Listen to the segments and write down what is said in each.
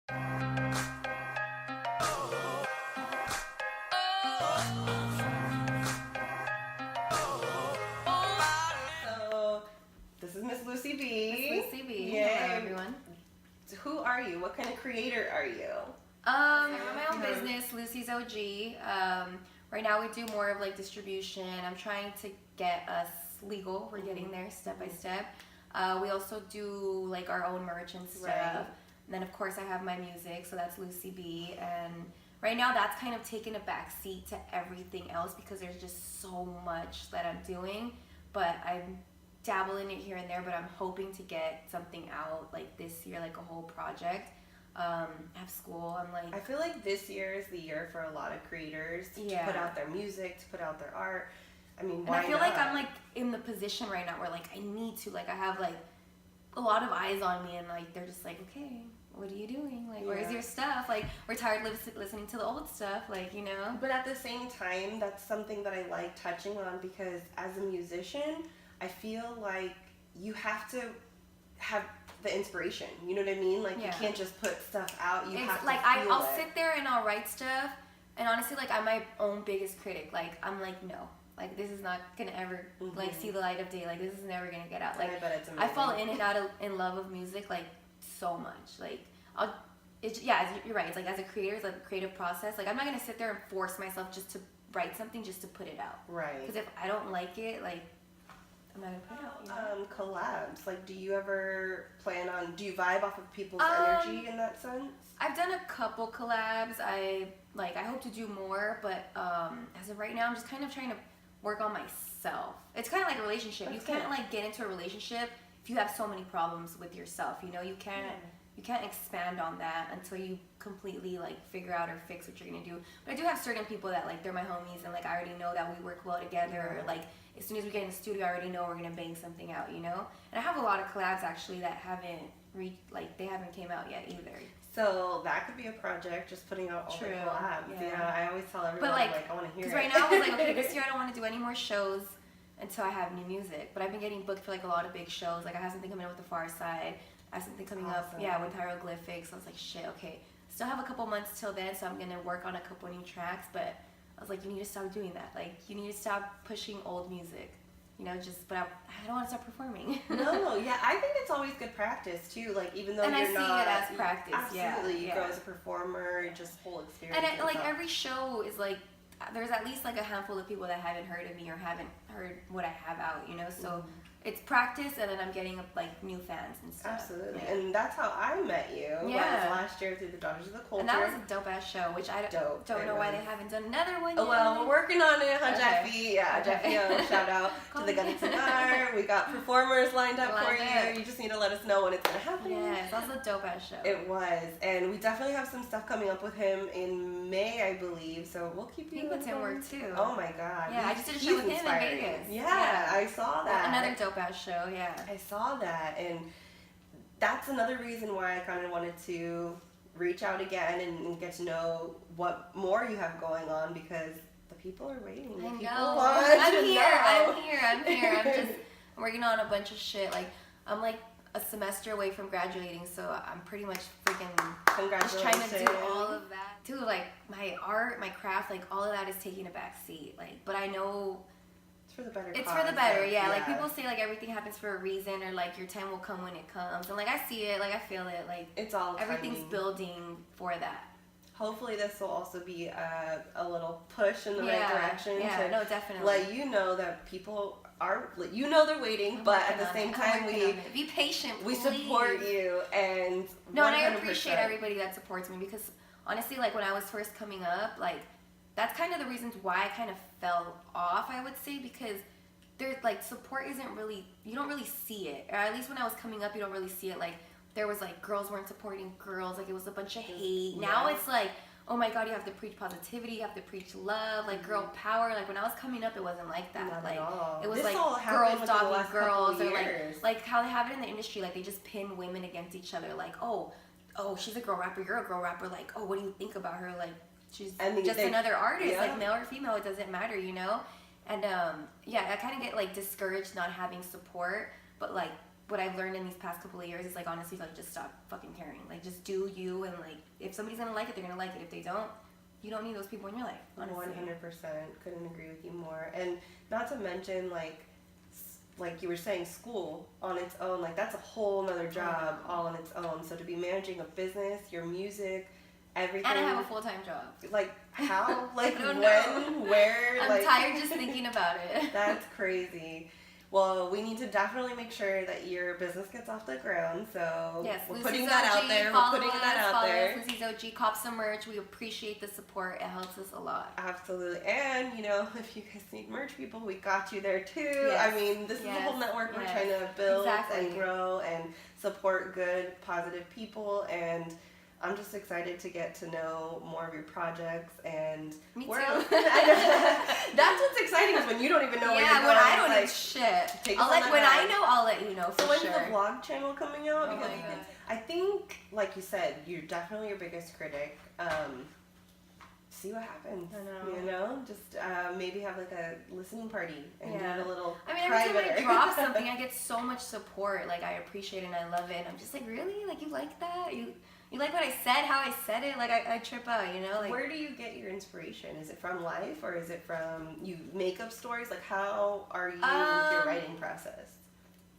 So, this is Miss Lucy B. Miss Lucy B. Yay. Hello, everyone. Who are you? What kind of creator are you? I run my own business, Lucy's OG. Right now we do more of like distribution. I'm trying to get us legal. We're getting there step by step. We also do like our own merch and stuff. Right. And then of course I have my music, so that's Lucy B. And right now that's kind of taken a back seat to everything else because there's just so much that I'm doing. But I'm dabbling it here and there, but I'm hoping to get something out like this year, like a whole project. I have school. I'm like, I feel like this year is the year for a lot of creators to put out their music, to put out their art. I mean, why and I feel not? like I'm like in the position right now where like I need to, like I have like a lot of eyes on me, and like they're just like, okay, what are you doing? Like, where's your stuff? Like, we're tired of listening to the old stuff, like, you know? But at the same time, that's something that I like touching on because as a musician, I feel like you have to have the inspiration. You know what I mean? Like, you can't just put stuff out. You have to like feel I'll it. sit there and I'll write stuff, and honestly, like I'm my own biggest critic. Like I'm like, no, like this is not gonna ever like see the light of day. Like this is never gonna get out. Like I bet it's amazing. I fall in and out in love of music like so much. Like you're right. It's like as a creator, it's like a creative process. Like I'm not gonna sit there and force myself just to write something just to put it out. Right. Because if I don't like it, like I'm not gonna put it out. You know? Collabs. Like, do you ever plan on? Do you vibe off of people's energy in that sense? I've done a couple collabs. I hope to do more, but as of right now, I'm just kind of trying to work on myself. It's kind of like a relationship. You can't like get into a relationship if you have so many problems with yourself. You know, you can't expand on that until you completely like figure out or fix what you're gonna do. But I do have certain people that like they're my homies, and like I already know that we work well together. Or, like as soon as we get in the studio, I already know we're gonna bang something out. You know, and I have a lot of collabs actually that haven't they haven't came out yet either. So that could be a project, just putting out all the collabs. Yeah, I always tell everyone, but like I want to hear it. Because right now I was like, okay, this year I don't want to do any more shows until I have new music. But I've been getting booked for like a lot of big shows. Like I have something coming up with The Far Side. I have something coming up, with Hieroglyphics. I was like, shit, okay. Still have a couple months till then, so I'm gonna work on a couple new tracks. But I was like, you need to stop doing that. Like you need to stop pushing old music. You know, but I don't want to stop performing. No, yeah, I think it's always good practice too. Like even though and you're not, I see it as practice. Absolutely, you grow as a performer, just whole experience. And like every show is like, there's at least like a handful of people that haven't heard of me or haven't heard what I have out. You know, so. It's practice, and then I'm getting like new fans and stuff. Absolutely, and that's how I met you. That was last year through the Daughters of the Culture. And that was a dope ass show, which I don't know why they haven't done another one yet. Well, we're working on it, huh, Jeffy? Yeah, Jeffy. Shout out to the Gunnets and Art. We got performers lined up for you. You just need to let us know when it's gonna happen. Yeah, that was a dope ass show. It was, and we definitely have some stuff coming up with him in May, I believe. So we'll keep you. He puts in work too. Oh my God. Yeah, I just did a show with him in Vegas. Yeah, I saw that. Another dope ass show. Yeah. I saw that, and that's another reason why I kind of wanted to reach out again and get to know what more you have going on, because the people are waiting. I'm here. I'm just working on a bunch of shit. Like I'm like a semester away from graduating, so I'm pretty much freaking just trying to do all of that. Dude, like my art, my craft, like all of that is taking a back seat. Like, but I know. For the better. It's for the better, yeah. Like people say, like everything happens for a reason, or like your time will come when it comes, and like I see it, like I feel it, like it's all everything's building for that. Hopefully, this will also be a little push in the right direction. Yeah, no, definitely. Let you know that people are, they're waiting, but at the same time, we be patient. We support you, and no, and I appreciate everybody that supports me, because honestly, like when I was first coming up, like. That's kind of the reasons why I kind of fell off, I would say, because there's like support isn't really, you don't really see it. Or at least when I was coming up, you don't really see it. Like there was like girls weren't supporting girls, like it was a bunch of hate. Yeah. Now it's like, oh my God, you have to preach positivity, you have to preach love, like girl power. Like when I was coming up, it wasn't like that. Not like at all. It was this like girls dogging girls, or like how they have it in the industry. Like they just pin women against each other. Like oh, she's a girl rapper, you're a girl rapper. Like oh, what do you think about her? Like. She's just another artist, like male or female, it doesn't matter, you know? And I kind of get like discouraged not having support, but like what I've learned in these past couple of years is like honestly like just stop fucking caring. Like just do you and like if somebody's gonna like it, they're gonna like it. If they don't, you don't need those people in your life. Honestly. 100%. Couldn't agree with you more. And not to mention like you were saying, school on its own, like that's a whole nother job all on its own. So to be managing a business, your music, everything. And I have a full-time job. Like how? Like when? Know. Where? I'm tired just thinking about it. That's crazy. Well, we need to definitely make sure that your business gets off the ground. So yes, we're Lucy's putting that OG, out there. We're putting that out there. Lucy's OG, cop some merch. We appreciate the support. It helps us a lot. Absolutely. And, if you guys need merch, people, we got you there too. Yes. I mean, this is the whole network we're trying to build and grow and support good, positive people. And I'm just excited to get to know more of your projects and me too. That's what's exciting is when you don't even know where you're going. Yeah, when I don't know shit. I'll let you know for sure. So when's sure. the vlog channel coming out? Oh because my God. I think, like you said, you're definitely your biggest critic. See what happens. I know. Just maybe have like a listening party and do it a little. I mean, every time I drop something, I get so much support. Like I appreciate it and I love it. And I'm just like, really? Like you like that? You like what I said? How I said it? Like I trip out. Like where do you get your inspiration? Is it from life or is it from you make up stories? Like how are you with your writing process?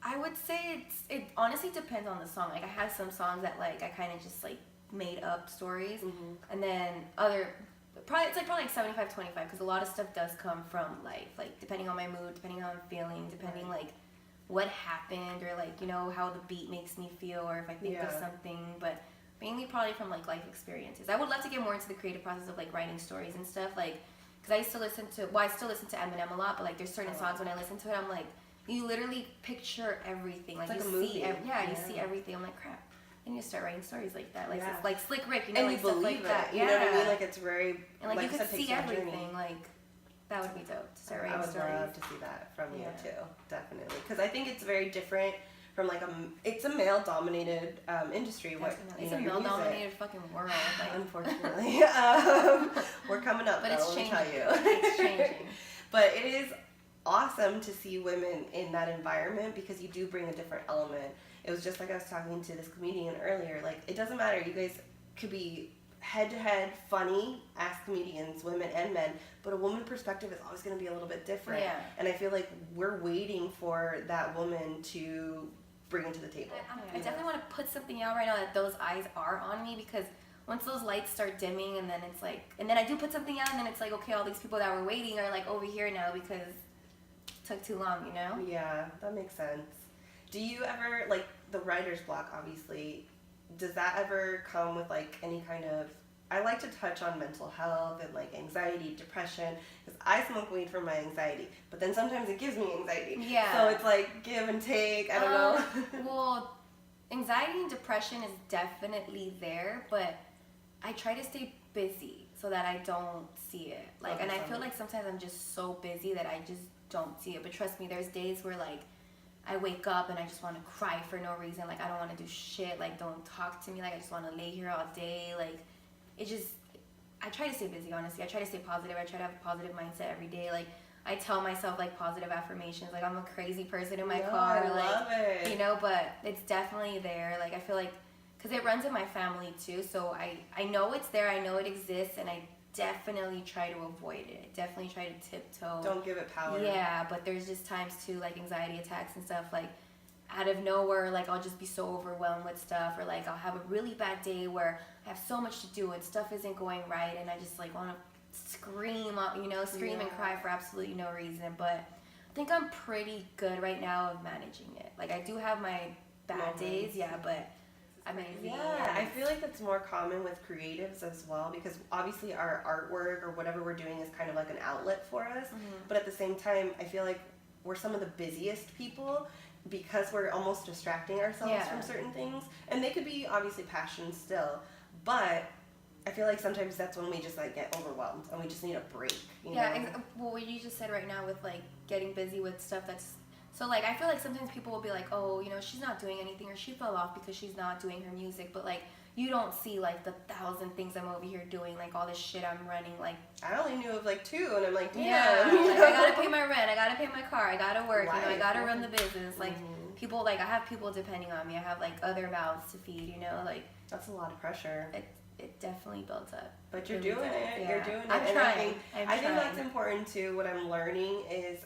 I would say it honestly depends on the song. Like I have some songs that like I kind of just like made up stories, and then it's probably like 75-25 because a lot of stuff does come from life. Like depending on my mood, depending on how I'm feeling, depending like what happened or like how the beat makes me feel or if I think of something. But mainly probably from like life experiences. I would love to get more into the creative process of like writing stories and stuff. Like because I still listen to Eminem a lot, but like there's certain songs when I listen to it, I'm like. You literally picture everything, like it's you like see, you see everything. I'm like, crap. I need to start writing stories like that, like like Slick Rick, and like you stuff like it. that. You know what I mean? Like it's very and like you could said, see everything. Like that would be dope to start writing stories. I would love to see that from you too, definitely, because I think it's very different from like it's a male-dominated industry. It's a male-dominated fucking world. Like. Unfortunately, we're coming up. But though, it's changing. Let me tell you. It's changing. But it is awesome to see women in that environment because you do bring a different element. It was just like I was talking to this comedian earlier. Like it doesn't matter. You guys could be head-to-head funny as comedians, women and men, but a woman perspective is always going to be a little bit different. Yeah. And I feel like we're waiting for that woman to bring it to the table. I definitely want to put something out right now that those eyes are on me because once those lights start dimming and then it's like, and then I do put something out and then it's like, okay, all these people that were waiting are like over here now because it took too long, Yeah, that makes sense. Do you ever, like the writer's block obviously, does that ever come with like any kind of, I like to touch on mental health and like anxiety, depression, because I smoke weed for my anxiety, but then sometimes it gives me anxiety. Yeah. So it's like give and take, I don't know. Well, anxiety and depression is definitely there, but I try to stay busy so that I don't see it. Like, and I feel like sometimes I'm just so busy that I just don't see it. But trust me, there's days where like I wake up and I just want to cry for no reason. Like I don't want to do shit. Like don't talk to me. Like I just want to lay here all day. Like it just, I try to stay busy, honestly. I try to stay positive. I try to have a positive mindset every day. Like I tell myself like positive affirmations. Like I'm a crazy person in my car. I love it. But it's definitely there. Like I feel like, because it runs in my family too. So I know it's there. I know it exists. And I definitely try to avoid it. Definitely try to tiptoe. Don't give it power. Yeah, but there's just times too, like anxiety attacks and stuff, like out of nowhere, like I'll just be so overwhelmed with stuff, or like I'll have a really bad day where I have so much to do and stuff isn't going right, and I just like want to scream, and cry for absolutely no reason. But I think I'm pretty good right now of managing it. Like I do have my bad days, but amazing. Yeah, I feel like that's more common with creatives as well, because obviously our artwork or whatever we're doing is kind of like an outlet for us, but at the same time I feel like we're some of the busiest people because we're almost distracting ourselves from certain things, and they could be obviously passions still, but I feel like sometimes that's when we just like get overwhelmed and we just need a break, you know? Well, what you just said right now with like getting busy with stuff that's so, like, I feel like sometimes people will be like, oh, she's not doing anything, or she fell off because she's not doing her music. But, like, you don't see, like, the 1,000 things I'm over here doing, like, all this shit I'm running. Like, I only knew of, like, 2, and I'm like, damn. Yeah, like, I gotta pay my rent, I gotta pay my car, I gotta work, I gotta run the business. Like, people, like, I have people depending on me. I have, like, other mouths to feed, you know, like. That's a lot of pressure. It definitely builds up. But you're doing it. Yeah. You're doing it. I'm trying. I think that's important too. What I'm learning is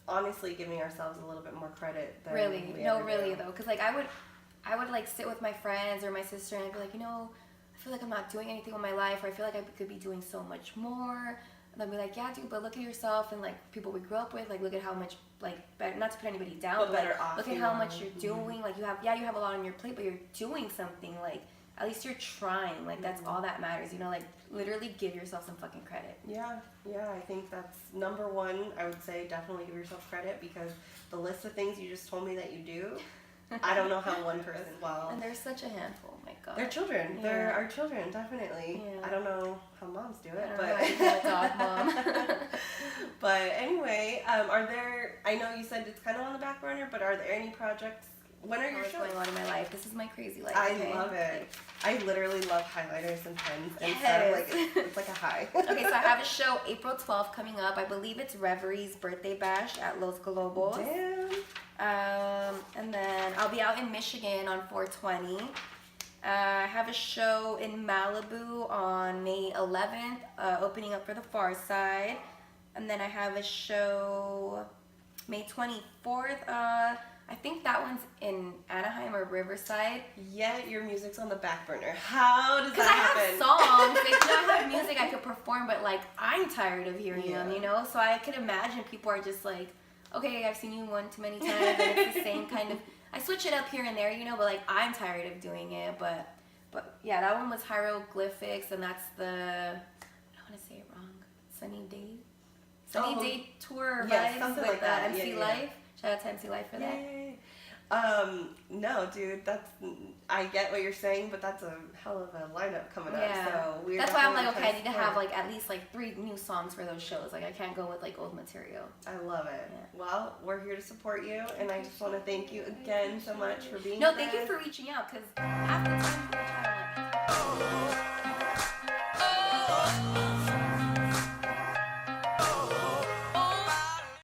honestly giving ourselves a little bit more credit. Than really, we no, ever really do. though, because like I would like sit with my friends or my sister and I'd be like, you know, I feel like I'm not doing anything with my life, or I feel like I could be doing so much more. And they'll be like, yeah, dude, but look at yourself and like people we grew up with. Like, look at how much like better, not to put anybody down, but better like, off look at you how are. much you're doing. Like you have a lot on your plate, but you're doing something. Like at least you're trying. Like that's all that matters. You know, like literally give yourself some fucking credit. Yeah, I think that's number one. I would say definitely give yourself credit, because the list of things you just told me that you do, I don't know how one person, And they're such a handful. Oh my god. they're children. Yeah. They're our children, definitely. Yeah. I don't know how moms do it, I don't but know how you do a dog mom. but anyway, are there? I know you said it's kind of on the back burner, but are there any projects? When are your What's shows? going on in my life? This is my crazy life. I okay? love it. I literally love highlighters and pens, and Yes. so like it's like a high. Okay, so I have a show April 12th coming up. I believe it's Reverie's birthday bash at Los Globos. Damn. And then I'll be out in Michigan on 420. I have a show in Malibu on May 11th, opening up for The Far Side. And then I have a show May 24th. I think that one's in Anaheim or Riverside. Yet your music's on the back burner. How does that Because I happen? have songs, like, you know, I have music I could perform, but like I'm tired of hearing them, you know. So I could imagine people are just like, okay, I've seen you one too many times, and it's the same kind of. I switch it up here and there, you know, but like I'm tired of doing it. But yeah, that one was Hieroglyphics, and that's the I don't want to say it wrong. Sunny Day Tour yes, vibes something with like that. MC Yeah. Life. Shout out to MC Life for that. Yay. No, dude, I get what you're saying, but that's a hell of a lineup coming up. So that's why I'm like, okay, I need to have like at least like 3 new songs for those shows. Like I can't go with like old material. I love it. Yeah. Well, we're here to support you, and I just want to thank you again so much for being No, with thank you us. for reaching out, because half the time